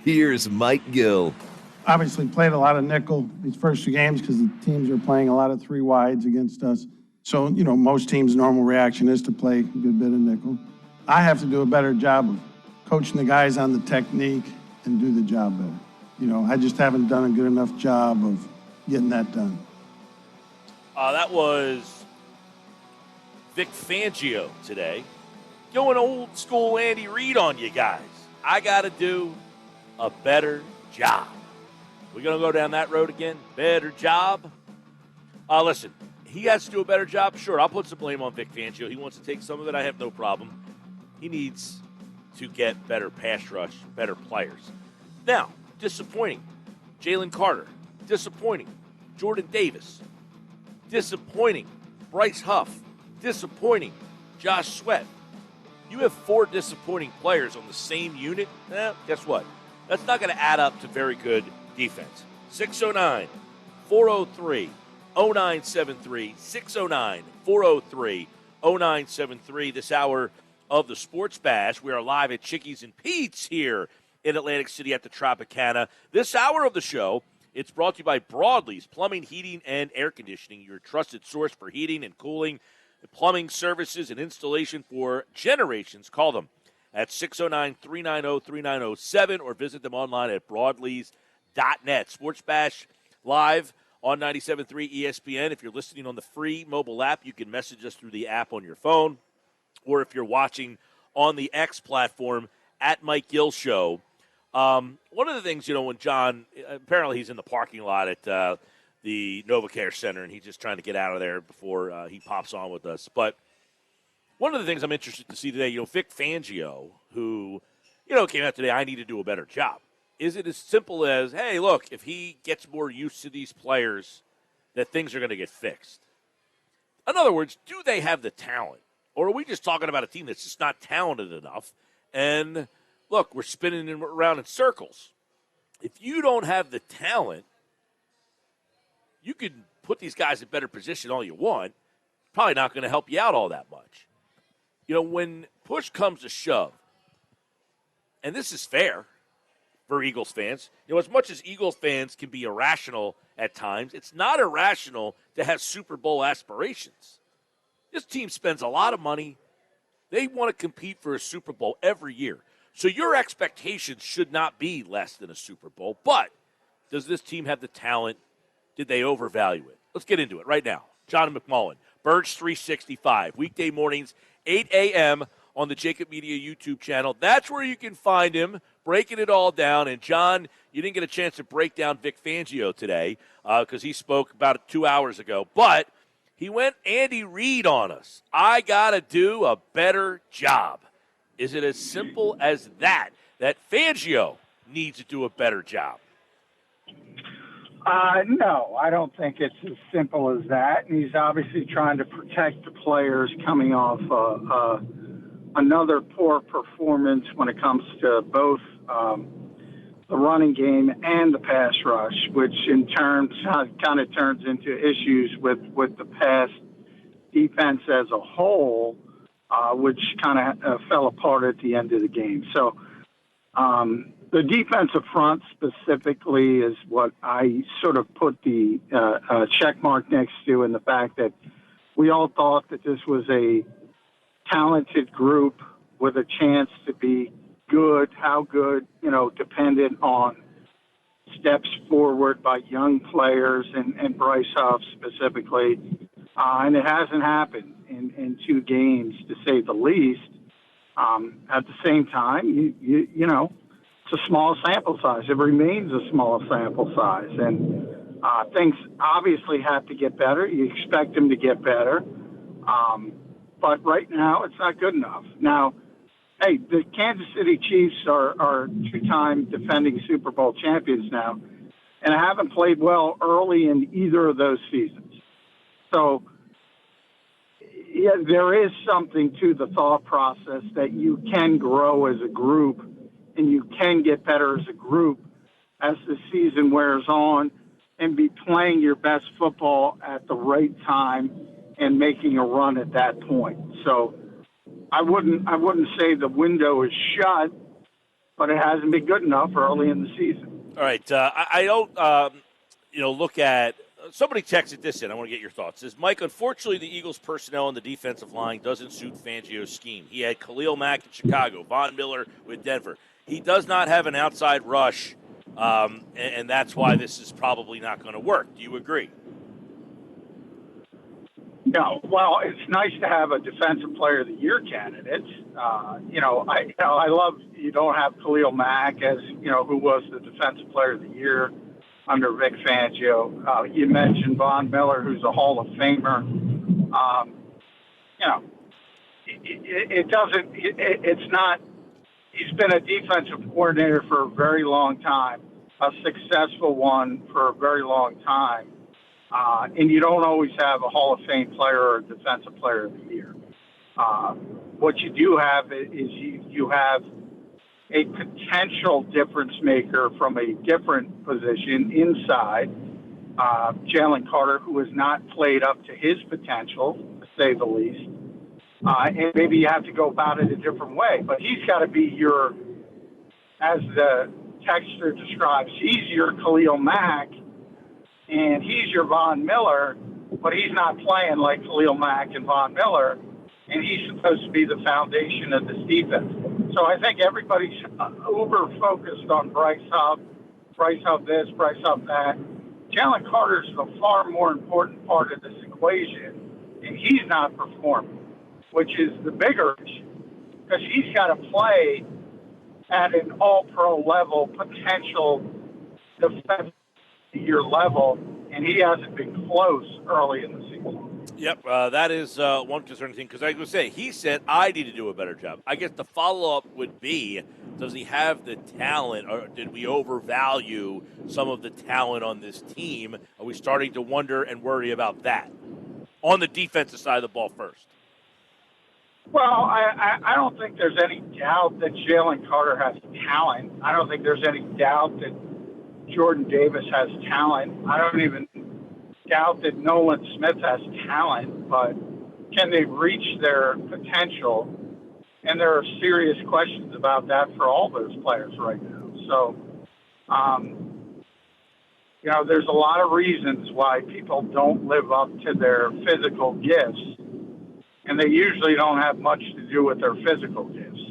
Here's Mike Gill. Obviously played a lot of nickel these first two games because the teams are playing a lot of three wides against us. So, most teams' normal reaction is to play a good bit of nickel. I have to do a better job of coaching the guys on the technique and do the job better. I just haven't done a good enough job of getting that done. That was Vic Fangio today. Going old school Andy Reid on you guys. I got to do a better job. We're going to go down that road again? Better job? Listen, he has to do a better job. Sure, I'll put some blame on Vic Fangio. He wants to take some of it. I have no problem. He needs to get better pass rush, better players. Now, disappointing. Jalen Carter, disappointing. Jordan Davis, disappointing. Bryce Huff, disappointing. Josh Sweat. You have 4 disappointing players on the same unit. Guess what? That's not going to add up to very good defense. 609 403 0973. 609 403 0973. This hour of the Sports Bash. We are live at Chickies and Pete's here in Atlantic City at the Tropicana. This hour of the show, it's brought to you by Broadlee's Plumbing, Heating, and Air Conditioning, your trusted source for heating and cooling, plumbing services, and installation for generations. Call them at 609-390-3907 or visit them online at broadlees.net. Sports Bash live on 97.3 ESPN. If you're listening on the free mobile app, you can message us through the app on your phone, or if you're watching on the X platform at Mike Gill Show. One of the things, when John, apparently he's in the parking lot at the NovaCare Center, and he's just trying to get out of there before he pops on with us. But one of the things I'm interested to see today, Vic Fangio, who, came out today, I need to do a better job. Is it as simple as, hey, look, if he gets more used to these players, that things are going to get fixed? In other words, do they have the talent? Or are we just talking about a team that's just not talented enough? And, look, we're spinning around in circles. If you don't have the talent, you can put these guys in better position all you want. Probably not going to help you out all that much. When push comes to shove, and this is fair for Eagles fans, as much as Eagles fans can be irrational at times, it's not irrational to have Super Bowl aspirations. This team spends a lot of money. They want to compete for a Super Bowl every year. So your expectations should not be less than a Super Bowl. But does this team have the talent? Did they overvalue it? Let's get into it right now. John McMullen, Birds 365, weekday mornings, 8 a.m. on the Jacob Media YouTube channel. That's where you can find him, breaking it all down. And, John, you didn't get a chance to break down Vic Fangio today because he spoke about 2 hours ago. But he went Andy Reid on us. I got to do a better job. Is it as simple as that Fangio needs to do a better job? No, I don't think it's as simple as that. And he's obviously trying to protect the players coming off another poor performance when it comes to both the running game and the pass rush, which in turn kind of turns into issues with the pass defense as a whole, which kind of fell apart at the end of the game. So the defensive front specifically is what I sort of put the check mark next to, in the fact that we all thought that this was a talented group with a chance to be good. How good, dependent on steps forward by young players and Bryce Huff specifically. And it hasn't happened in 2 games, to say the least. At the same time, it's a small sample size. It remains a small sample size. And things obviously have to get better. You expect them to get better. But right now, it's not good enough. Now, hey, the Kansas City Chiefs are 2-time defending Super Bowl champions now, and haven't played well early in either of those seasons. So, yeah, there is something to the thought process that you can grow as a group and you can get better as a group as the season wears on and be playing your best football at the right time and making a run at that point. So I wouldn't say the window is shut, but it hasn't been good enough early in the season. All right. I don't, look at somebody texted this in. I want to get your thoughts. It says, Mike, unfortunately, the Eagles' personnel on the defensive line doesn't suit Fangio's scheme. He had Khalil Mack in Chicago, Von Miller with Denver. He does not have an outside rush, and that's why this is probably not going to work. Do you agree? No, well, it's nice to have a Defensive Player of the Year candidate. I love you don't have Khalil Mack as who was the Defensive Player of the Year under Vic Fangio. You mentioned Von Miller, who's a Hall of Famer. It doesn't. It's not. He's been a defensive coordinator for a very long time, a successful one for a very long time. And you don't always have a Hall of Fame player or a Defensive Player of the Year. What you do have is you have a potential difference maker from a different position inside, Jalen Carter, who has not played up to his potential, to say the least. And maybe you have to go about it a different way. But he's got to be as the texter describes, he's your Khalil Mack, and he's your Von Miller, but he's not playing like Khalil Mack and Von Miller, and he's supposed to be the foundation of this defense. So I think everybody's uber focused on Bryce Huff this, Bryce Huff that. Jalen Carter's the far more important part of this equation, and he's not performing, which is the bigger issue, because he's got to play at an all-pro level, potential defensive year level, and he hasn't been close early in the season. Yep, that is one concerning thing, because I was going to say, he said, I need to do a better job. I guess the follow-up would be, does he have the talent, or did we overvalue some of the talent on this team? Are we starting to wonder and worry about that on the defensive side of the ball first? Well, I don't think there's any doubt that Jalen Carter has talent. I don't think there's any doubt that Jordan Davis has talent. I don't even doubt that Nolan Smith has talent, but can they reach their potential? And there are serious questions about that for all those players right now. So, there's a lot of reasons why people don't live up to their physical gifts, and they usually don't have much to do with their physical gifts.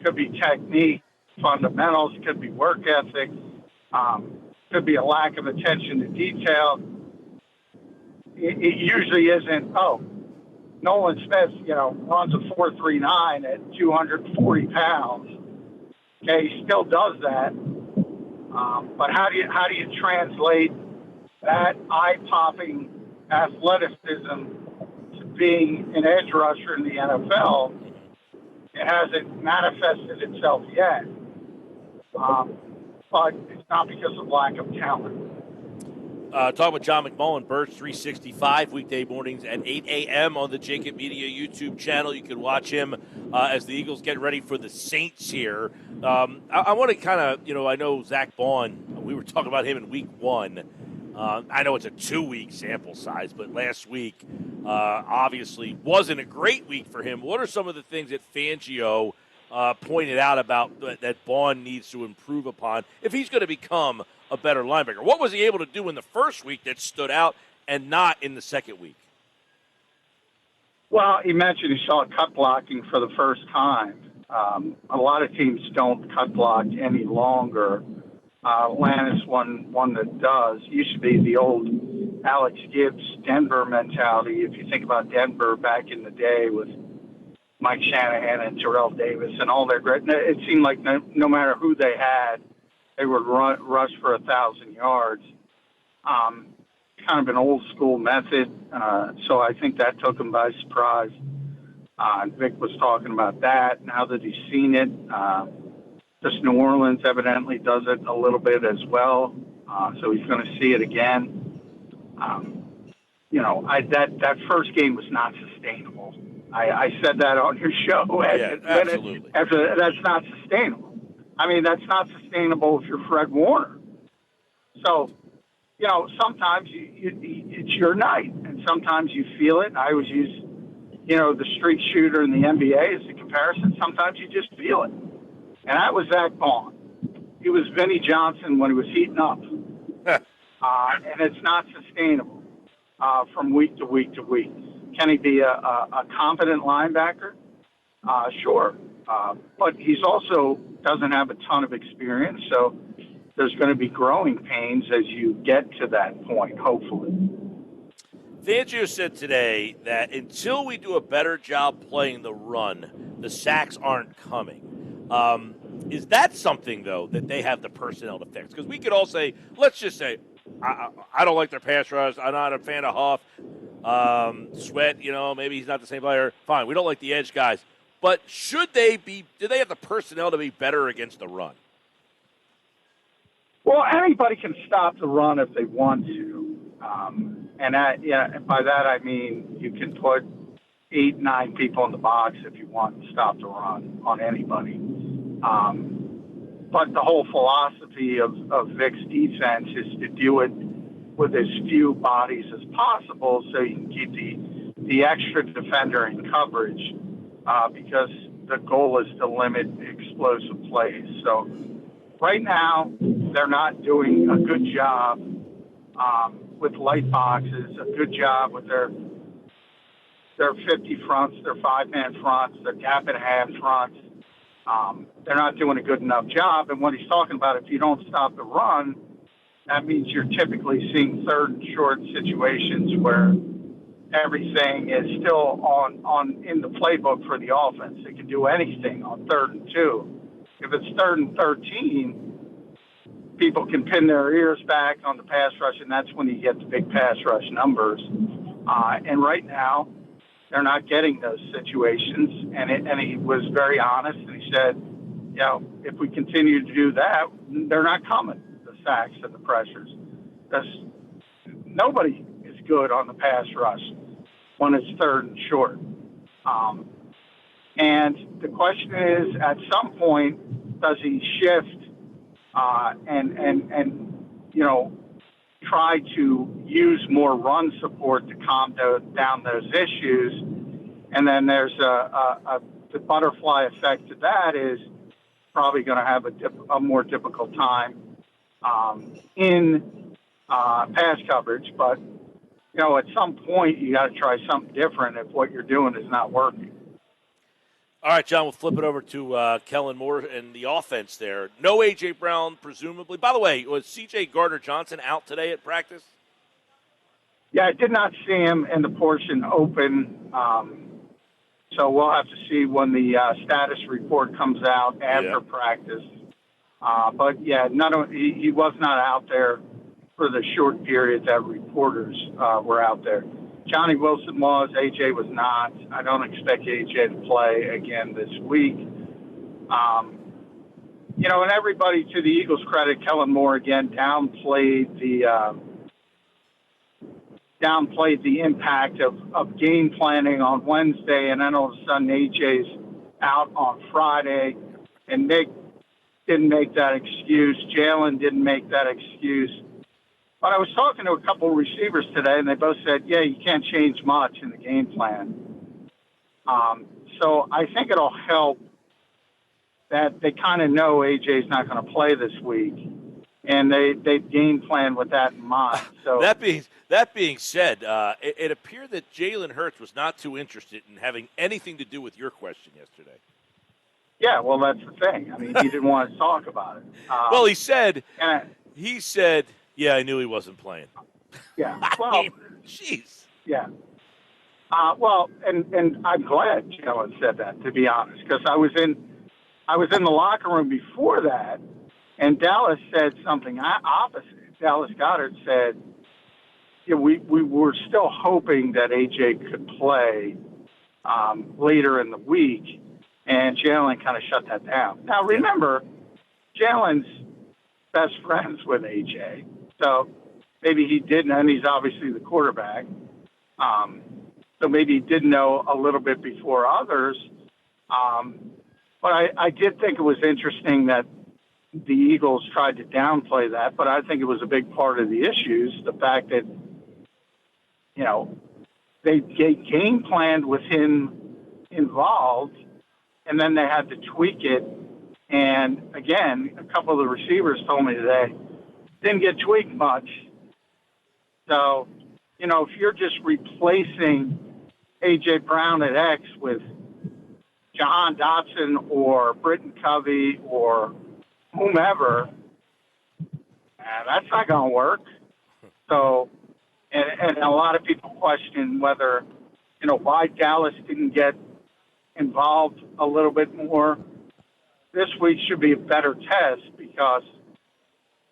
Could be technique, fundamentals, could be work ethic, could be a lack of attention to detail. It usually isn't, Nolan Smith, runs a 4.39 at 240 pounds. Okay, he still does that. But how do you translate that eye-popping athleticism to being an edge rusher in the NFL? It hasn't manifested itself yet. But it's not because of lack of talent. Talking with John McMullen, Birds 365, weekday mornings at 8 a.m. on the Jacob Media YouTube channel. You can watch him as the Eagles get ready for the Saints here. I want to kind of, I know Zach Bond, we were talking about him in week one. I know it's a 2-week sample size, but last week obviously wasn't a great week for him. What are some of the things that Fangio pointed out about that Bond needs to improve upon if he's going to become a better linebacker? What was he able to do in the first week that stood out and not in the second week? Well, he mentioned he saw cut blocking for the first time. A lot of teams don't cut block any longer. Atlanta's one that does. Used to be the old Alex Gibbs Denver mentality. If you think about Denver back in the day with Mike Shanahan and Terrell Davis and all their great, it seemed like no matter who they had, they would rush for 1,000 yards. Kind of an old school method. So I think that took him by surprise. Vic was talking about that. Now that he's seen it, just New Orleans evidently does it a little bit as well. So he's going to see it again. That first game was not sustainable. I said that on your show. Yeah, absolutely. That's not sustainable. I mean, that's not sustainable if you're Fred Warner. So, sometimes it's your night, and sometimes you feel it. I always use, the street shooter in the NBA as a comparison. Sometimes you just feel it. and that was Zach Bond. He was Vinnie Johnson when he was heating up. And it's not sustainable from week to week to week. Can he be a competent linebacker? Sure. But he's also doesn't have a ton of experience, so there's going to be growing pains as you get to that point, hopefully. Fangio said today that until we do a better job playing the run, the sacks aren't coming. Is that something, though, that they have the personnel to fix? Because we could all say, let's just say, I don't like their pass rush. I'm not a fan of Huff. Sweat, maybe he's not the same player. Fine, we don't like the edge guys. But do they have the personnel to be better against the run? Well, anybody can stop the run if they want to. And by that I mean you can put 8, 9 people in the box if you want to stop the run on anybody. But the whole philosophy of Vic's defense is to do it with as few bodies as possible so you can keep the extra defender in coverage because the goal is to limit explosive plays. So right now they're not doing a good job with light boxes, a good job with their 50 fronts, their 5-man fronts, their gap and a half fronts. They're not doing a good enough job. And what he's talking about, if you don't stop the run, that means you're typically seeing third and short situations where everything is still on in the playbook for the offense. They can do anything on 3rd and 2. If it's 3rd and 13, people can pin their ears back on the pass rush, and that's when you get the big pass rush numbers. And right now, they're not getting those situations. And he was very honest, and he said, if we continue to do that, they're not coming, the sacks and the pressures. Because nobody is good on the pass rush when it's 3rd and short. And the question is, at some point, does he shift and try to use more run support to calm down those issues? And then there's the butterfly effect to that is probably going to have a more difficult time in pass coverage. But, at some point you got to try something different if what you're doing is not working. All right, John, we'll flip it over to Kellen Moore and the offense there. No A.J. Brown, presumably. By the way, was C.J. Gardner-Johnson out today at practice? Yeah, I did not see him in the portion open. So we'll have to see when the status report comes out after practice. But, yeah, he was not out there for the short period that reporters were out there. Johnny Wilson was, A.J. was not. I don't expect A.J. to play again this week. And everybody, to the Eagles' credit, Kellen Moore again downplayed the impact of game planning on Wednesday, and then all of a sudden A.J.'s out on Friday, and Nick didn't make that excuse. Jalen didn't make that excuse. But I was talking to a couple of receivers today, and they both said, yeah, you can't change much in the game plan. So I think it'll help that they kind of know A.J.'s not going to play this week, and they game plan with that in mind. So that being said, it appeared that Jalen Hurts was not too interested in having anything to do with your question yesterday. Yeah, well, that's the thing. I mean, he didn't want to talk about it. Well, he said, yeah, I knew he wasn't playing. Yeah. Well, jeez. Yeah. And I'm glad Jalen said that, to be honest, because I was in the locker room before that, and Dallas said something opposite. Dallas Goedert said, we were still hoping that A.J. could play later in the week, and Jalen kind of shut that down. Now, remember, Jalen's best friends with A.J., so maybe he didn't, and he's obviously the quarterback. So maybe he did know a little bit before others. But I did think it was interesting that the Eagles tried to downplay that, but I think it was a big part of the issues, the fact that, they game planned with him involved, and then they had to tweak it And again, a couple of the receivers told me today didn't get tweaked much. So, if you're just replacing A.J. Brown at X with Jahan Dotson or Britton Covey or whomever, that's not going to work. So, and a lot of people question whether, why Dallas didn't get involved a little bit more. This week should be a better test because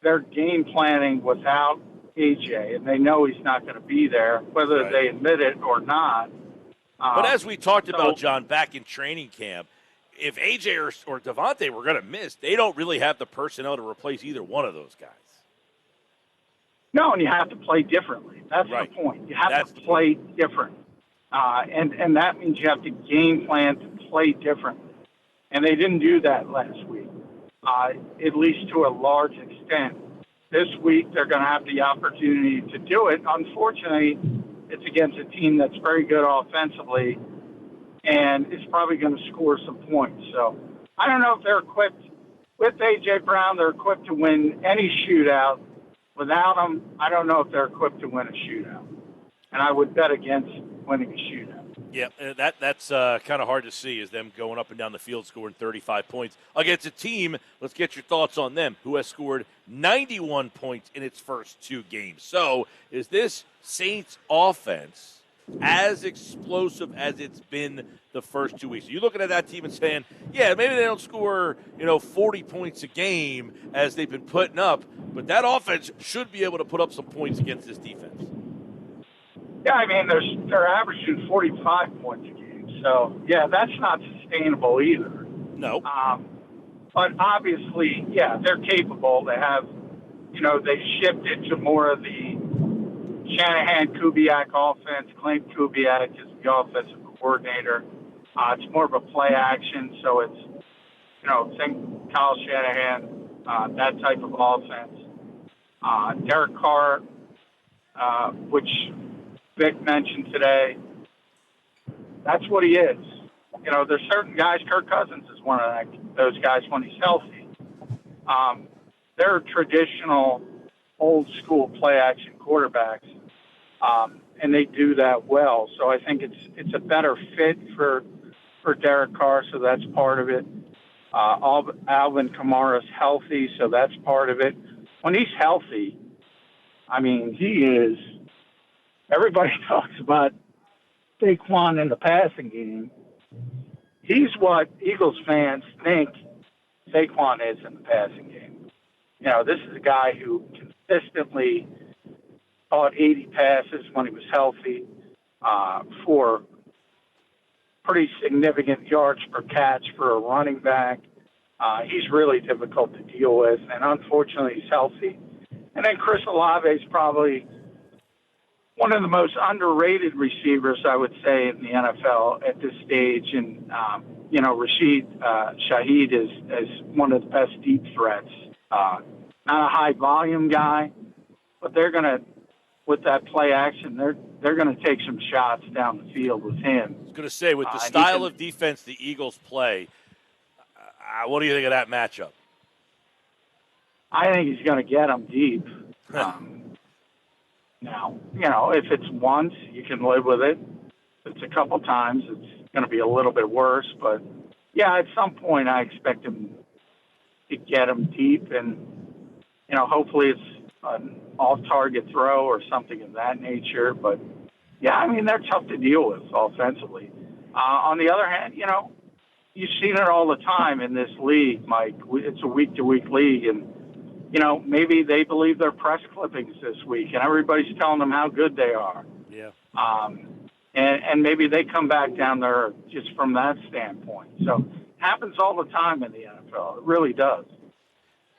they're game planning without AJ, and they know he's not going to be there, whether they admit it or not. But as we talked about, John, back in training camp, if AJ or Devontae were going to miss, they don't really have the personnel to replace either one of those guys. No, and you have to play differently. That's the point. You have to play different. And that means you have to game plan to play differently. And they didn't do that last week, at least to a large extent. This week, they're going to have the opportunity to do it. Unfortunately, it's against a team that's very good offensively and is probably going to score some points. So I don't know if they're equipped. With A.J. Brown, they're equipped to win any shootout. Without him, I don't know if they're equipped to win a shootout. And I would bet against winning a shootout. Yeah, that's kind of hard to see, is them going up and down the field scoring 35 points against a team, let's get your thoughts on them, who has scored 91 points in its first 2 games. So is this Saints offense as explosive as it's been the first 2 weeks? Are you looking at that team and saying, yeah, maybe they don't score 40 points a game as they've been putting up, but that offense should be able to put up some points against this defense? Yeah, I mean, they're averaging 45 points a game. So, yeah, that's not sustainable either. No. But obviously, yeah, they're capable. They have, they shifted to more of the Shanahan-Kubiak offense. Clint Kubiak is the offensive coordinator. It's more of a play action, so it's, think Kyle Shanahan, that type of offense. Derek Carr, which Vic mentioned today, that's what he is. There's certain guys, Kirk Cousins is one of those guys when he's healthy. They're traditional, old-school play-action quarterbacks, and they do that well. So I think it's a better fit for Derek Carr, so that's part of it. Alvin Kamara's healthy, so that's part of it. When he's healthy, I mean, he is – everybody talks about Saquon in the passing game. He's what Eagles fans think Saquon is in the passing game. This is a guy who consistently caught 80 passes when he was healthy for pretty significant yards per catch for a running back. He's really difficult to deal with, and unfortunately he's healthy. And then Chris Olave is probably one of the most underrated receivers, I would say, in the NFL at this stage. And, Rashid Shaheed is one of the best deep threats. Not a high-volume guy, but they're going to, with that play action, they're going to take some shots down the field with him. I was going to say, with the style of defense the Eagles play, what do you think of that matchup? I think he's going to get them deep. Now, if it's once, you can live with it. If it's a couple times, it's going to be a little bit worse. But, yeah, at some point I expect him to get them deep. And, hopefully it's an off-target throw or something of that nature. But, yeah, I mean, they're tough to deal with offensively. On the other hand, you've seen it all the time in this league, Mike. It's a week-to-week league, and maybe they believe their press clippings this week, and everybody's telling them how good they are. Yeah. And maybe they come back down there just from that standpoint. So it happens all the time in the NFL. It really does.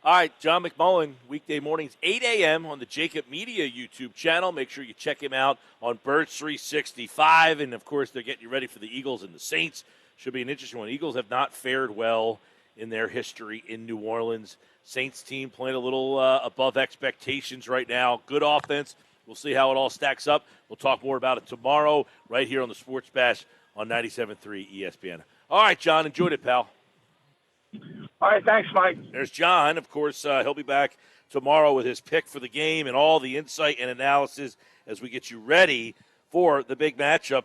All right, John McMullen, weekday mornings, 8 a.m. on the Jacob Media YouTube channel. Make sure you check him out on Birds 365. And, of course, they're getting you ready for the Eagles and the Saints. Should be an interesting one. Eagles have not fared well in their history in New Orleans. Saints team playing a little above expectations right now. Good offense. We'll see how it all stacks up. We'll talk more about it tomorrow right here on the Sports Bash on 97.3 ESPN. All right, John, enjoyed it, pal. All right, thanks, Mike. There's John. Of course, he'll be back tomorrow with his pick for the game and all the insight and analysis as we get you ready for the big matchup.